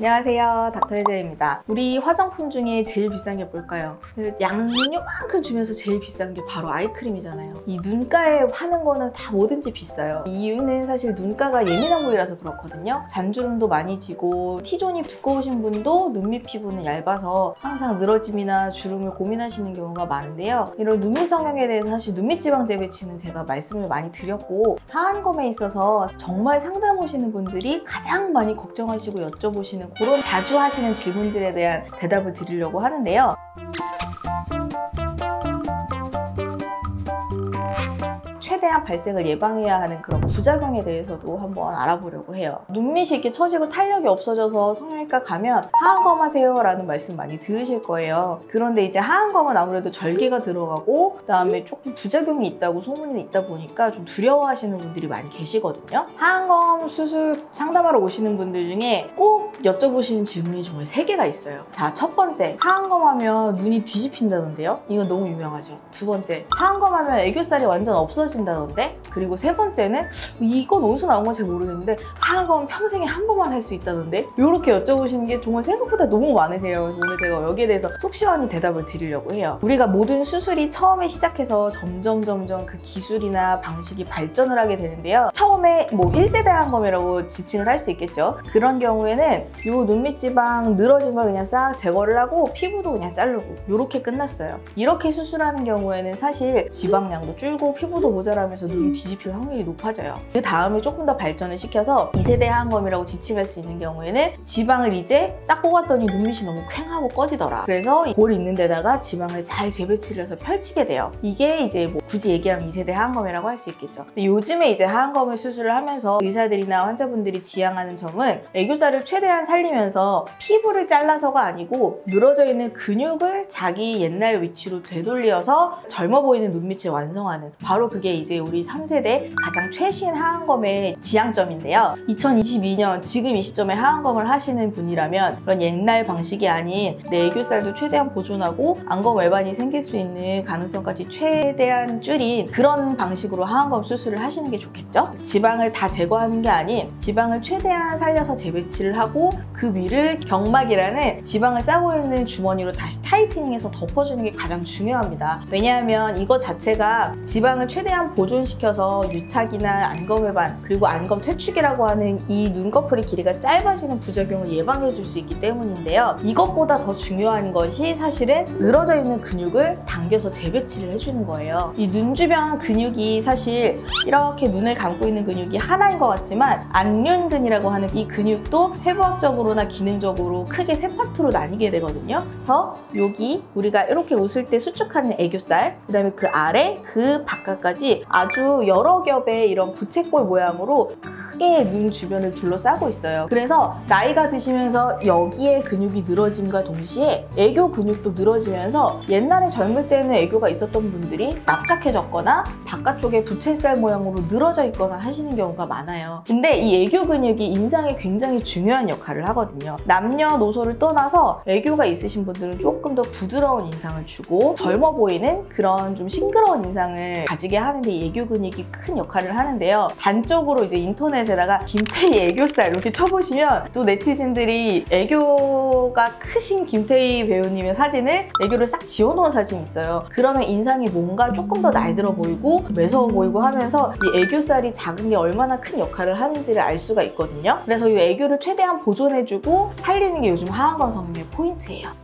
안녕하세요, 닥터혜재입니다. 우리 화장품 중에 제일 비싼 게 뭘까요? 양은 요만큼 주면서 제일 비싼 게 바로 아이크림이잖아요. 이 눈가에 하는 거는 다 뭐든지 비싸요. 이유는 사실 눈가가 예민한 부위라서 그렇거든요. 잔주름도 많이 지고 T존이 두꺼우신 분도 눈밑 피부는 얇아서 항상 늘어짐이나 주름을 고민하시는 경우가 많은데요. 이런 눈밑 성형에 대해서 사실 눈밑 지방 재배치는 제가 말씀을 많이 드렸고, 하안검에 있어서 정말 상담 오시는 분들이 가장 많이 걱정하시고 여쭤보시는 그런 자주 하시는 질문들에 대한 대답을 드리려고 하는데요. 최대한 발생을 예방해야 하는 그런 부작용에 대해서도 한번 알아보려고 해요. 눈밑이 이렇게 처지고 탄력이 없어져서 성형외과 가면 하안검 하세요 라는 말씀 많이 들으실 거예요. 그런데 이제 하안검은 아무래도 절개가 들어가고 그다음에 조금 부작용이 있다고 소문이 있다 보니까 좀 두려워하시는 분들이 많이 계시거든요. 하안검 수술 상담하러 오시는 분들 중에 꼭 여쭤보시는 질문이 정말 3개가 있어요. 자, 첫 번째, 하안검 하면 눈이 뒤집힌다던데요? 이건 너무 유명하죠. 두 번째, 하안검 하면 애교살이 완전 없어진다던데? 그리고 세 번째는 이건 어디서 나온 건지 잘 모르겠는데 하안검 평생에 한 번만 할 수 있다던데? 이렇게 여쭤보시는 게 정말 생각보다 너무 많으세요. 그래서 오늘 제가 여기에 대해서 속 시원히 대답을 드리려고 해요. 우리가 모든 수술이 처음에 시작해서 점점 그 기술이나 방식이 발전을 하게 되는데요. 처음에 뭐 1세대 하안검이라고 지칭을 할 수 있겠죠. 그런 경우에는 이 눈밑 지방 늘어진 거 그냥 싹 제거를 하고 피부도 그냥 자르고 이렇게 끝났어요. 이렇게 수술하는 경우에는 사실 지방량도 줄고 피부도 모자라면서 눈이 뒤집힐 확률이 높아져요. 그 다음에 조금 더 발전을 시켜서 2세대 하안검이라고 지칭할 수 있는 경우에는 지방을 이제 싹 뽑았더니 눈밑이 너무 퀭하고 꺼지더라. 그래서 골 있는 데다가 지방을 잘 재배치를 해서 펼치게 돼요. 이게 이제 뭐 굳이 얘기하면 2세대 하안검이라고 할 수 있겠죠. 근데 요즘에 이제 하안검을 수술을 하면서 의사들이나 환자분들이 지향하는 점은 애교살을 최대한 살리면서 피부를 잘라서가 아니고 늘어져 있는 근육을 자기 옛날 위치로 되돌려서 젊어 보이는 눈밑을 완성하는, 바로 그게 이제 우리 3세대 가장 최신 하안검의 지향점인데요. 2022년 지금 이 시점에 하안검을 하시는 분이라면 그런 옛날 방식이 아닌 내 애교살도 최대한 보존하고 안검 외반이 생길 수 있는 가능성까지 최대한 줄인 그런 방식으로 하안검 수술을 하시는 게 좋겠죠? 지방을 다 제거하는 게 아닌 지방을 최대한 살려서 재배치를 하고 그 위를 경막이라는 지방을 싸고 있는 주머니로 다시 타이트닝해서 덮어주는 게 가장 중요합니다. 왜냐하면 이거 자체가 지방을 최대한 보존시켜서 유착이나 안검 외반 그리고 안검 퇴축이라고 하는 이 눈꺼풀의 길이가 짧아지는 부작용을 예방해 줄 수 있기 때문인데요. 이것보다 더 중요한 것이 사실은 늘어져 있는 근육을 당겨서 재배치를 해주는 거예요. 이 눈 주변 근육이 사실 이렇게 눈을 감고 있는 근육이 하나인 것 같지만 안륜근이라고 하는 이 근육도 해부학적으로나 기능적으로 크게 3파트로 나뉘게 되거든요. 그래서 여기 우리가 이렇게 웃을 때 수축하는 애교살, 그 다음에 그 아래 그 바깥까지 아주 여러 겹의 이런 부채꼴 모양으로 크게 눈 주변을 둘러싸고 있어요. 그래서 나이가 드시면서 여기에 근육이 늘어짐과 동시에 애교 근육도 늘어지면서 옛날에 젊을 때는 애교가 있었던 분들이 납작해졌거나 바깥쪽에 부채살 모양으로 늘어져 있거나 하시는 경우가 많아요. 근데 이 애교 근육이 인상에 굉장히 중요한 역할을 하거든요. 남녀노소를 떠나서 애교가 있으신 분들은 조금 더 부드러운 인상을 주고 젊어 보이는 그런 좀 싱그러운 인상을 가지게 하는데 이 애교 근육이 큰 역할을 하는데요. 단적으로 이제 인터넷에다가 김태희 애교살 이렇게 쳐보시면 또 네티즌들이 애교가 크신 김태희 배우님의 사진을 애교를 싹 지워놓은 사진이 있어요. 그러면 인상이 뭔가 조금 더 나이 들어 보이고 매서워 보이고 하면서 이 애교살이 작은 게 얼마나 큰 역할을 하는지를 알 수가 있거든요. 그래서 이 애교를 최대한 보존해주고 살리는 게 요즘 하안검 성형의 포인트예요.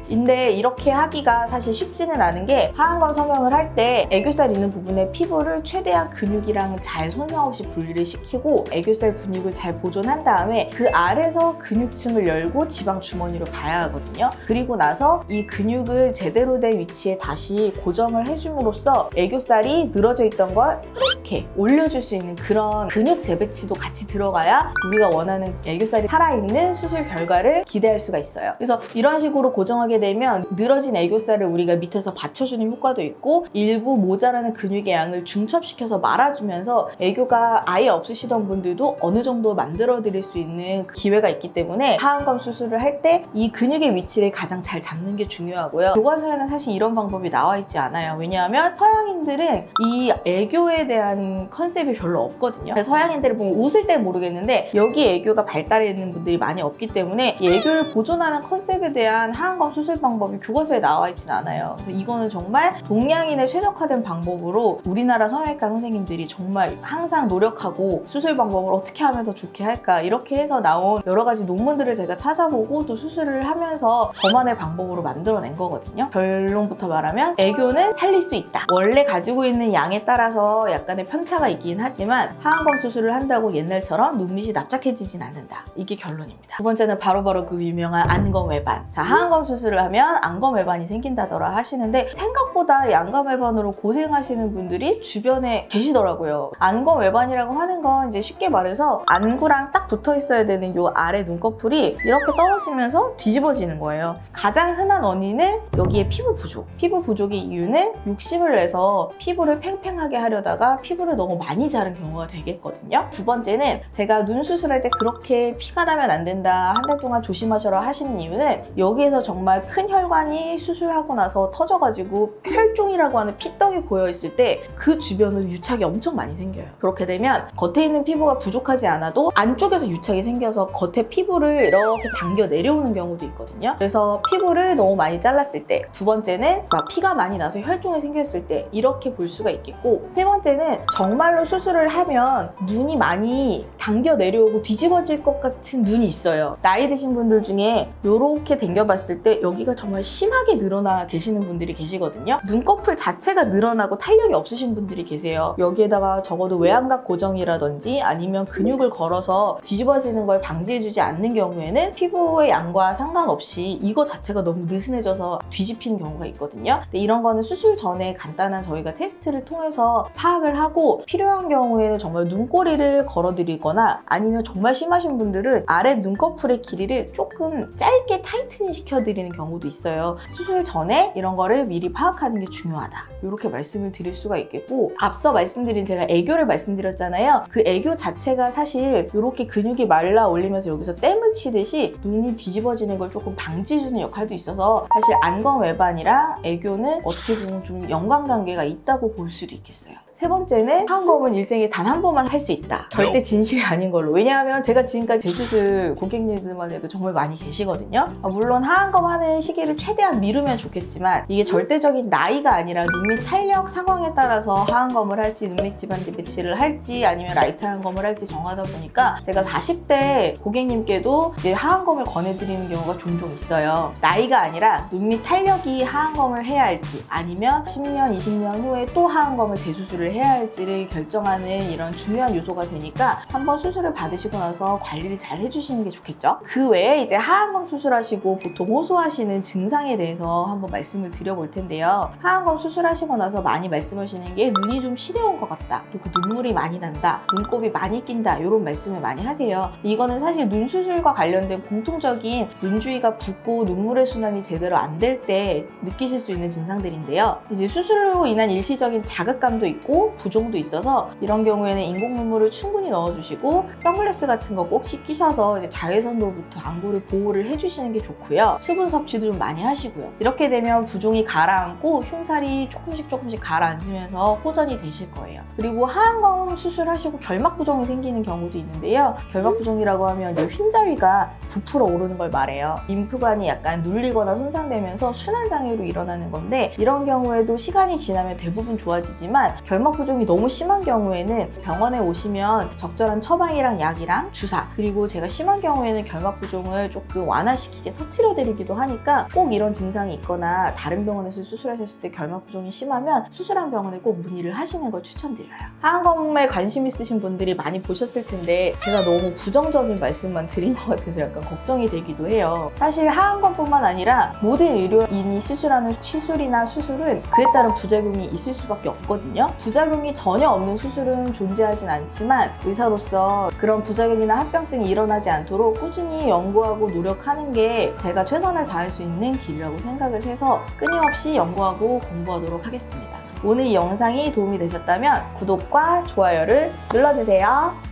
근데 이렇게 하기가 사실 쉽지는 않은 게 하안검 성형을 할 때 애교살 있는 부분에 피부를 최대한 근육이랑 잘 손상 없이 분리를 시키고 애교살 근육을 잘 보존한 다음에 그 아래서 근육층을 열고 지방 주머니로 가야 하거든요. 그리고 나서 이 근육을 제대로 된 위치에 다시 고정을 해줌으로써 애교살이 늘어져 있던 걸 이렇게 올려줄 수 있는 그런 근육 재배치도 같이 들어가야 우리가 원하는 애교살이 살아있는 수술 결과를 기대할 수가 있어요. 그래서 이런 식으로 고정하게 되면 늘어진 애교살을 우리가 밑에서 받쳐주는 효과도 있고 일부 모자라는 근육의 양을 중첩시켜서 말아주면서 애교가 아예 없으시던 분들도 어느 정도 만들어 드릴 수 있는 기회가 있기 때문에 하안검 수술을 할 때 이 근육의 위치를 가장 잘 잡는 게 중요하고요. 교과서에는 사실 이런 방법이 나와 있지 않아요. 왜냐하면 서양인들은 이 애교에 대한 컨셉이 별로 없거든요. 그래서 서양인들을 보면 웃을 때 모르겠는데 여기 애교가 발달해 있는 분들이 많이 없기 때문에 이 애교를 보존하는 컨셉에 대한 하안검 수술 방법이 교과서에 나와 있진 않아요. 그래서 이거는 정말 동양인에 최적화된 방법으로 우리나라 성형외과 선생님들이 정말 항상 노력하고 수술 방법을 어떻게 하면 더 좋게 할까 이렇게 해서 나온 여러 가지 논문들을 제가 찾아보고 또 수술을 하면서 저만의 방법으로 만들어낸 거거든요. 결론부터 말하면 애교는 살릴 수 있다. 원래 가지고 있는 양에 따라서 약간의 편차가 있긴 하지만 하안검 수술을 한다고 옛날처럼 눈밑이 납작해지진 않는다. 이게 결론입니다. 두 번째는 바로바로 그 유명한 안검 외반. 자, 하안검 수술을 하면 안검 외반이 생긴다더라 하시는데 생각보다 이 안검 외반으로 고생하시는 분들이 주변에 계시더라고요. 안검 외반이라고 하는 건 이제 쉽게 말해서 안구랑 딱 붙어 있어야 되는 요 아래 눈꺼풀이 이렇게 떨어지면서 뒤집어지는 거예요. 가장 흔한 원인은 여기에 피부 부족. 피부 부족의 이유는 욕심을 내서 피부를 팽팽하게 하려다가 피부를 너무 많이 자른 경우가 되겠거든요. 두 번째는 제가 눈 수술할 때 그렇게 피가 나면 안 된다, 한 달 동안 조심하셔라 하시는 이유는 여기에서 정말 큰 혈관이 수술하고 나서 터져가지고 혈종이라고 하는 피떡이 보여있을 때 그 주변으로 유착이 엄청 많이 생겨요. 그렇게 되면 겉에 있는 피부가 부족하지 않아도 안쪽에서 유착이 생겨서 겉에 피부를 이렇게 당겨 내려오는 경우도 있거든요. 그래서 피부를 너무 많이 잘랐을 때, 두 번째는 막 피가 많이 나서 혈종이 생겼을 때 이렇게 볼 수가 있겠고, 세 번째는 정말로 수술을 하면 눈이 많이 당겨 내려오고 뒤집어질 것 같은 눈이 있어요. 나이 드신 분들 중에 이렇게 당겨봤을 때 여기가 정말 심하게 늘어나 계시는 분들이 계시거든요. 눈꺼풀 자체가 늘어나고 탄력이 없으신 분들이 계세요. 여기에다가 적어도 외양각 고정이라든지 아니면 근육을 걸어서 뒤집어지는 걸 방지해주지 않는 경우에는 피부의 양과 상관없이 이거 자체가 너무 느슨해져서 뒤집히는 경우가 있거든요. 근데 이런 거는 수술 전에 간단한 저희가 테스트를 통해서 파악을 하고 필요한 경우에는 정말 눈꼬리를 걸어드리거나 아니면 정말 심하신 분들은 아래 눈꺼풀의 길이를 조금 짧게 타이트닝 시켜드리는 경우도 있어요. 수술 전에 이런 거를 미리 파악하는 게 중요하다. 이렇게 말씀을 드릴 수가 있겠고, 앞서 말씀드린 제가 애교를 말씀드렸잖아요. 그 애교 자체가 사실 이렇게 근육이 말라 올리면서 여기서 땜을 치듯이 눈이 뒤집어지는 걸 조금 방지해주는 역할도 있어서 사실 안검 외반이랑 애교는 어떻게 보면 좀 연관관계가 있다고 볼 수도 있겠어요. 세 번째는 하안검은 일생에 단 한 번만 할 수 있다. 절대 진실이 아닌 걸로. 왜냐하면 제가 지금까지 재수술 고객님들만 해도 정말 많이 계시거든요. 물론 하안검 하는 시기를 최대한 미루면 좋겠지만 이게 절대적인 나이가 아니라 눈밑 탄력 상황에 따라서 하안검을 할지 눈밑 지방지 배치를 할지 아니면 라이트 하안검을 할지 정하다 보니까 제가 40대 고객님께도 이제 하안검을 권해드리는 경우가 종종 있어요. 나이가 아니라 눈밑 탄력이 하안검을 해야 할지 아니면 10년, 20년 후에 또 하안검을 재수술을 해야 할지를 결정하는 이런 중요한 요소가 되니까 한번 수술을 받으시고 나서 관리를 잘 해주시는 게 좋겠죠. 그 외에 이제 하안검 수술하시고 보통 호소하시는 증상에 대해서 한번 말씀을 드려볼 텐데요. 하안검 수술하시고 나서 많이 말씀하시는 게 눈이 좀 시려운 것 같다, 그리고 눈물이 많이 난다, 눈곱이 많이 낀다, 이런 말씀을 많이 하세요. 이거는 사실 눈 수술과 관련된 공통적인 눈 주위가 붓고 눈물의 순환이 제대로 안 될 때 느끼실 수 있는 증상들인데요. 이제 수술로 인한 일시적인 자극감도 있고 부종도 있어서 이런 경우에는 인공 눈물을 충분히 넣어주시고 선글라스 같은 거 꼭 끼셔서 이제 자외선으로부터 안구를 보호를 해주시는 게 좋고요. 수분 섭취도 좀 많이 하시고요. 이렇게 되면 부종이 가라앉고 흉살이 조금씩 가라앉으면서 호전이 되실 거예요. 그리고 하안검 수술하시고 결막 부종이 생기는 경우도 있는데요. 결막 부종이라고 하면 이 흰자위가 부풀어 오르는 걸 말해요. 림프관이 약간 눌리거나 손상되면서 순환장애로 일어나는 건데 이런 경우에도 시간이 지나면 대부분 좋아지지만 결막 부종이 너무 심한 경우에는 병원에 오시면 적절한 처방이랑 약이랑 주사, 그리고 제가 심한 경우에는 결막 부종을 조금 완화시키게 터트려 드리기도 하니까 꼭 이런 증상이 있거나 다른 병원에서 수술하셨을 때 결막 부종이 심하면 수술한 병원에 꼭 문의를 하시는 걸 추천드려요. 하안검에 관심 있으신 분들이 많이 보셨을 텐데 제가 너무 부정적인 말씀만 드린 것 같아서 약간 걱정이 되기도 해요. 사실 하안검뿐만 아니라 모든 의료인이 시술하는 시술이나 수술은 그에 따른 부작용이 있을 수밖에 없거든요. 부작용이 전혀 없는 수술은 존재하진 않지만 의사로서 그런 부작용이나 합병증이 일어나지 않도록 꾸준히 연구하고 노력하는 게 제가 최선을 다할 수 있는 길이라고 생각을 해서 끊임없이 연구하고 공부하도록 하겠습니다. 오늘 이 영상이 도움이 되셨다면 구독과 좋아요를 눌러주세요.